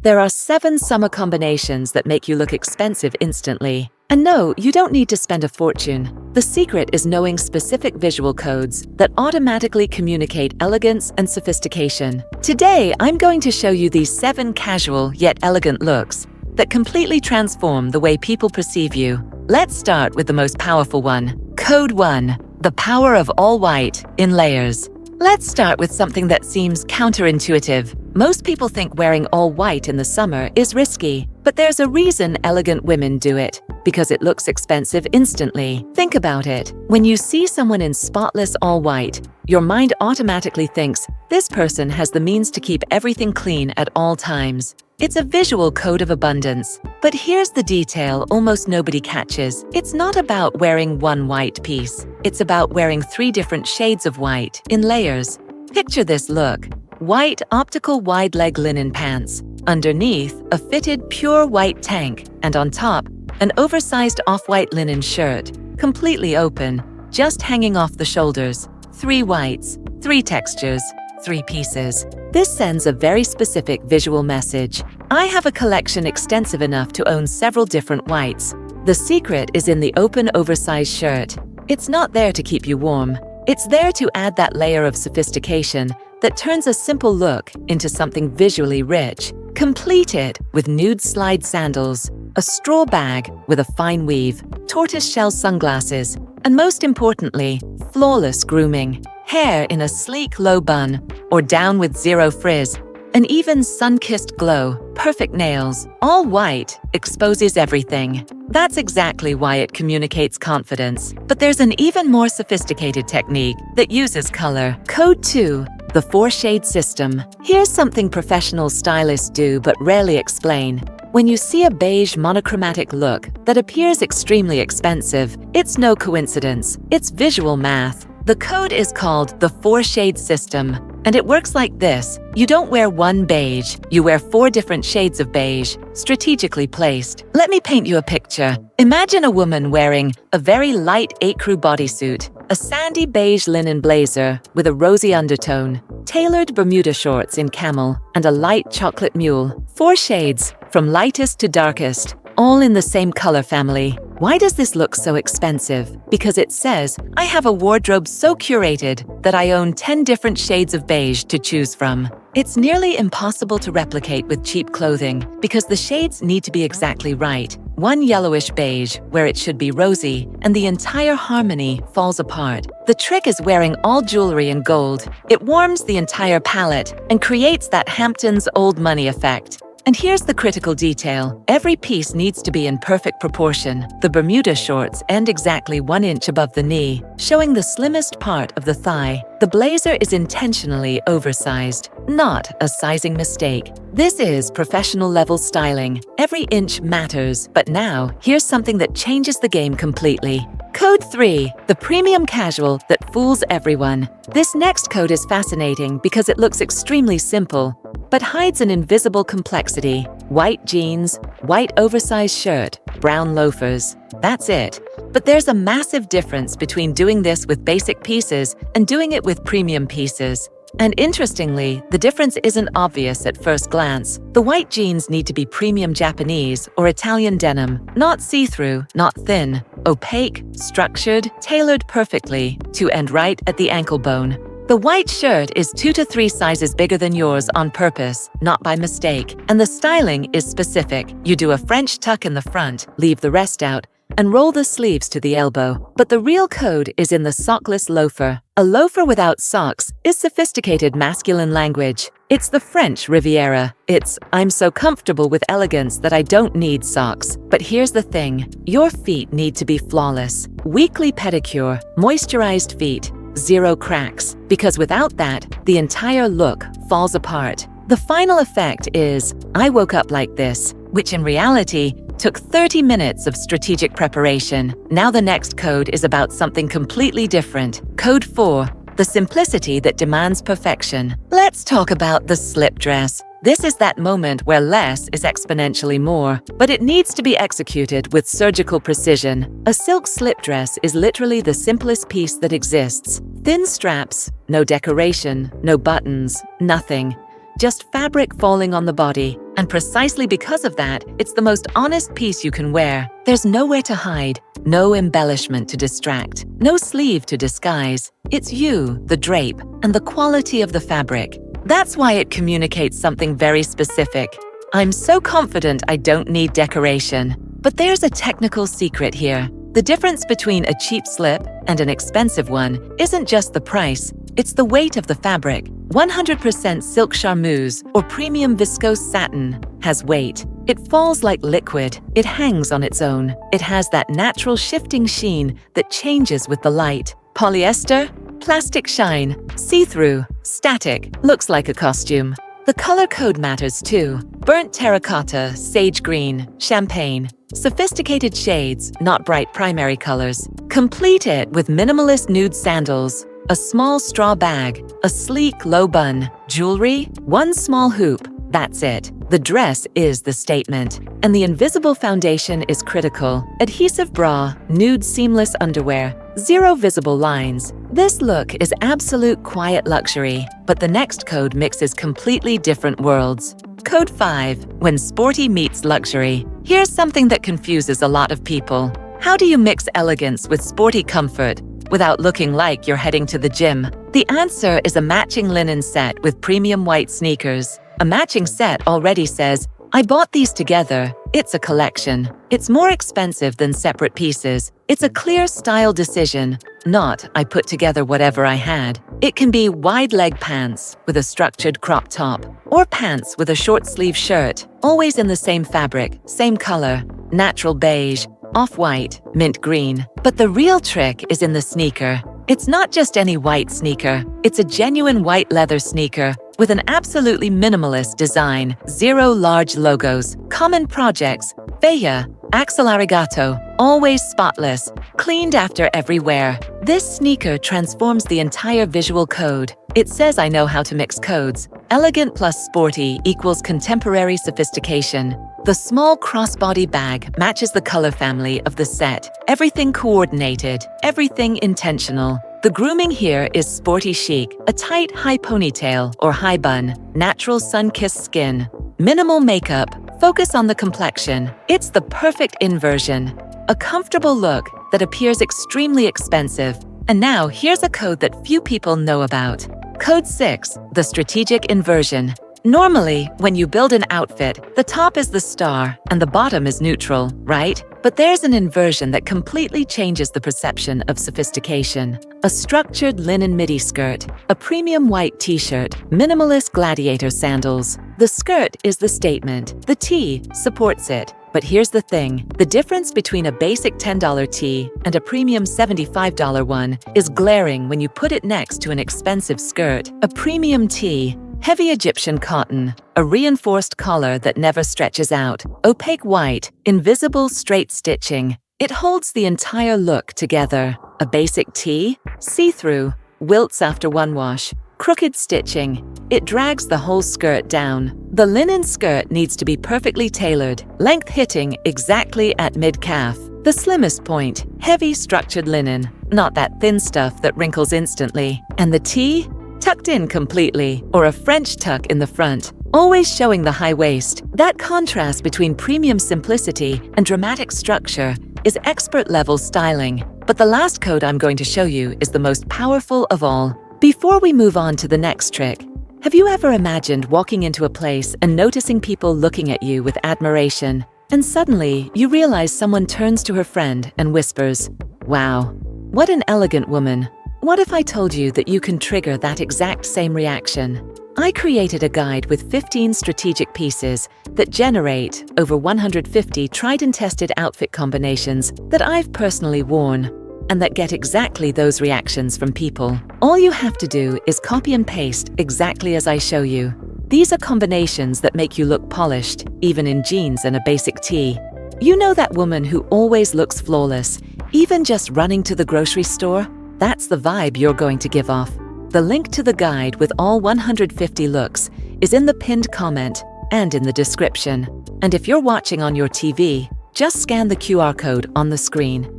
There are 7 summer combinations that make you look expensive instantly. And no, you don't need to spend a fortune. The secret is knowing specific visual codes that automatically communicate elegance and sophistication. Today, I'm going to show you these 7 casual yet elegant looks that completely transform the way people perceive you. Let's start with the most powerful one. Code 1. The power of all white in layers. Let's start with something that seems counterintuitive. Most people think wearing all white in the summer is risky, but there's a reason elegant women do it. Because it looks expensive instantly. Think about it. When you see someone in spotless all white, your mind automatically thinks, this person has the means to keep everything clean at all times. It's a visual code of abundance. But here's the detail almost nobody catches. It's not about wearing one white piece. It's about wearing 3 different shades of white in layers. Picture this look. White optical wide leg linen pants. Underneath, a fitted pure white tank. And on top, an oversized off-white linen shirt, completely open, just hanging off the shoulders. 3 whites, 3 textures, 3 pieces. This sends a very specific visual message. I have a collection extensive enough to own several different whites. The secret is in the open oversized shirt. It's not there to keep you warm. It's there to add that layer of sophistication that turns a simple look into something visually rich. Complete it with nude slide sandals, a straw bag with a fine weave, tortoiseshell sunglasses, and most importantly, flawless grooming. Hair in a sleek low bun or down with 0 frizz, an even sun-kissed glow, perfect nails, all white, exposes everything. That's exactly why it communicates confidence. But there's an even more sophisticated technique that uses color. Code 2. The 4-shade system. Here's something professional stylists do but rarely explain. When you see a beige monochromatic look that appears extremely expensive, it's no coincidence. It's visual math. The code is called the 4-shade system, and it works like this. You don't wear one beige, you wear 4 different shades of beige, strategically placed. Let me paint you a picture. Imagine a woman wearing a very light ecru bodysuit, a sandy beige linen blazer with a rosy undertone, tailored Bermuda shorts in camel, and a light chocolate mule. 4 shades, from lightest to darkest, all in the same color family. Why does this look so expensive? Because it says, I have a wardrobe so curated that I own 10 different shades of beige to choose from. It's nearly impossible to replicate with cheap clothing because the shades need to be exactly right. One yellowish beige where it should be rosy, and the entire harmony falls apart. The trick is wearing all jewelry in gold. It warms the entire palette and creates that Hamptons old money effect. And here's the critical detail. Every piece needs to be in perfect proportion. The Bermuda shorts end exactly 1 inch above the knee, showing the slimmest part of the thigh. The blazer is intentionally oversized, not a sizing mistake. This is professional level styling. Every inch matters, but now, here's something that changes the game completely. Code 3. The premium casual that fools everyone. This next code is fascinating because it looks extremely simple, but hides an invisible complexity. White jeans, white oversized shirt, brown loafers. That's it. But there's a massive difference between doing this with basic pieces and doing it with premium pieces. And interestingly, the difference isn't obvious at first glance. The white jeans need to be premium Japanese or Italian denim, not see-through, not thin, opaque, structured, tailored perfectly to end right at the ankle bone. The white shirt is 2 to 3 sizes bigger than yours on purpose, not by mistake. And the styling is specific. You do a French tuck in the front, leave the rest out, and roll the sleeves to the elbow. But the real code is in the sockless loafer. A loafer without socks is sophisticated masculine language. It's the French Riviera. It's, I'm so comfortable with elegance that I don't need socks. But here's the thing. Your feet need to be flawless. Weekly pedicure, moisturized feet, 0 cracks. Because without that, the entire look falls apart. The final effect is, I woke up like this, which in reality took 30 minutes of strategic preparation. Now the next code is about something completely different. Code 4. The simplicity that demands perfection. Let's talk about the slip dress. This is that moment where less is exponentially more, but it needs to be executed with surgical precision. A silk slip dress is literally the simplest piece that exists. Thin straps, no decoration, no buttons, nothing. Just fabric falling on the body. And precisely because of that, it's the most honest piece you can wear. There's nowhere to hide, no embellishment to distract, no sleeve to disguise. It's you, the drape, and the quality of the fabric. That's why it communicates something very specific. I'm so confident I don't need decoration. But there's a technical secret here. The difference between a cheap slip and an expensive one isn't just the price, it's the weight of the fabric. 100% silk charmeuse or premium viscose satin has weight. It falls like liquid. It hangs on its own. It has that natural shifting sheen that changes with the light. Polyester? Plastic shine. See-through. Static. Looks like a costume. The color code matters too. Burnt terracotta, sage green, champagne. Sophisticated shades, not bright primary colors. Complete it with minimalist nude sandals, a small straw bag, a sleek low bun, jewelry, one small hoop. That's it. The dress is the statement. And the invisible foundation is critical. Adhesive bra, nude seamless underwear, zero visible lines. This look is absolute quiet luxury, but the next code mixes completely different worlds. Code 5, when sporty meets luxury. Here's something that confuses a lot of people. How do you mix elegance with sporty comfort without looking like you're heading to the gym? The answer is a matching linen set with premium white sneakers. A matching set already says, I bought these together. It's a collection. It's more expensive than separate pieces. It's a clear style decision, not I put together whatever I had. It can be wide leg pants with a structured crop top, or pants with a short sleeve shirt, always in the same fabric, same color, natural beige, off-white, mint green. But the real trick is in the sneaker. It's not just any white sneaker. It's a genuine white leather sneaker with an absolutely minimalist design, zero large logos, common projects, Feya, Axel Arigato, always spotless, cleaned after every wear. This sneaker transforms the entire visual code. It says I know how to mix codes. Elegant plus sporty equals contemporary sophistication. The small crossbody bag matches the color family of the set. Everything coordinated, everything intentional. The grooming here is sporty chic, a tight high ponytail or high bun, natural sun-kissed skin, minimal makeup, focus on the complexion. It's the perfect inversion, a comfortable look that appears extremely expensive. And now here's a code that few people know about. Code 6, the strategic inversion. Normally, when you build an outfit, the top is the star and the bottom is neutral, right? But there's an inversion that completely changes the perception of sophistication. A structured linen midi skirt, a premium white t-shirt, minimalist gladiator sandals. The skirt is the statement. The tee supports it. But here's the thing. The difference between a basic $10 tee and a premium $75 one is glaring when you put it next to an expensive skirt. A premium tee, heavy Egyptian cotton, a reinforced collar that never stretches out, opaque white, invisible straight stitching. It holds the entire look together. A basic tee, see-through, wilts after one wash, crooked stitching. It drags the whole skirt down. The linen skirt needs to be perfectly tailored, length hitting exactly at mid-calf. The slimmest point, heavy structured linen, not that thin stuff that wrinkles instantly. And the tee? Tucked in completely, or a French tuck in the front, always showing the high waist. That contrast between premium simplicity and dramatic structure is expert-level styling. But the last code I'm going to show you is the most powerful of all. Before we move on to the next trick, have you ever imagined walking into a place and noticing people looking at you with admiration, and suddenly you realize someone turns to her friend and whispers, "Wow, what an elegant woman." What if I told you that you can trigger that exact same reaction? I created a guide with 15 strategic pieces that generate over 150 tried and tested outfit combinations that I've personally worn, and that get exactly those reactions from people. All you have to do is copy and paste exactly as I show you. These are combinations that make you look polished, even in jeans and a basic tee. You know that woman who always looks flawless, even just running to the grocery store? That's the vibe you're going to give off. The link to the guide with all 150 looks is in the pinned comment and in the description. And if you're watching on your TV, just scan the QR code on the screen.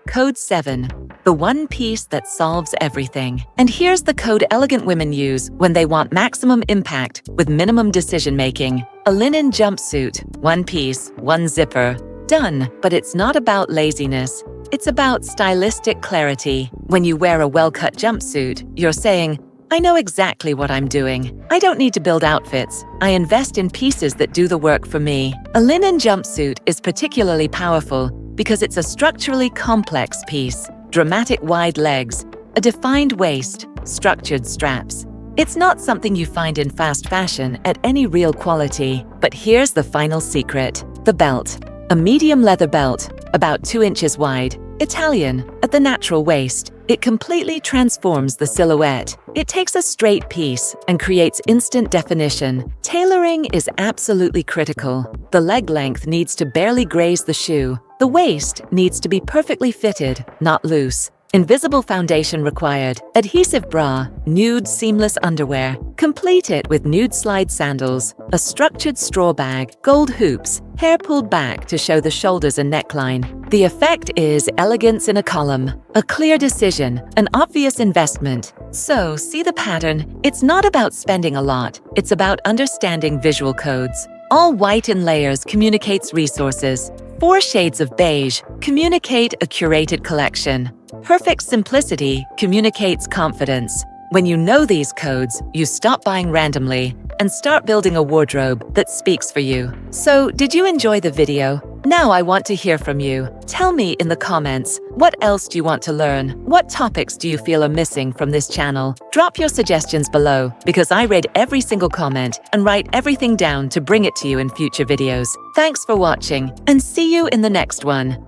Code 7. The one piece that solves everything. And here's the code elegant women use when they want maximum impact with minimum decision-making. A linen jumpsuit, one piece, one zipper. Done. But it's not about laziness. It's about stylistic clarity. When you wear a well-cut jumpsuit, you're saying, I know exactly what I'm doing. I don't need to build outfits. I invest in pieces that do the work for me. A linen jumpsuit is particularly powerful because it's a structurally complex piece. Dramatic wide legs, a defined waist, structured straps. It's not something you find in fast fashion at any real quality. But here's the final secret. The belt. A medium leather belt, about 2 inches wide, Italian, at the natural waist. It completely transforms the silhouette. It takes a straight piece and creates instant definition. Tailoring is absolutely critical. The leg length needs to barely graze the shoe. The waist needs to be perfectly fitted, not loose. Invisible foundation required. Adhesive bra, nude seamless underwear. Complete it with nude slide sandals, a structured straw bag, gold hoops, hair pulled back to show the shoulders and neckline. The effect is elegance in a column, a clear decision, an obvious investment. So, see the pattern? It's not about spending a lot. It's about understanding visual codes. All white in layers communicates resources. 4 shades of beige communicate a curated collection. Perfect simplicity communicates confidence. When you know these codes, you stop buying randomly and start building a wardrobe that speaks for you. So, did you enjoy the video? Now I want to hear from you. Tell me in the comments, what else do you want to learn? What topics do you feel are missing from this channel? Drop your suggestions below because I read every single comment and write everything down to bring it to you in future videos. Thanks for watching and see you in the next one.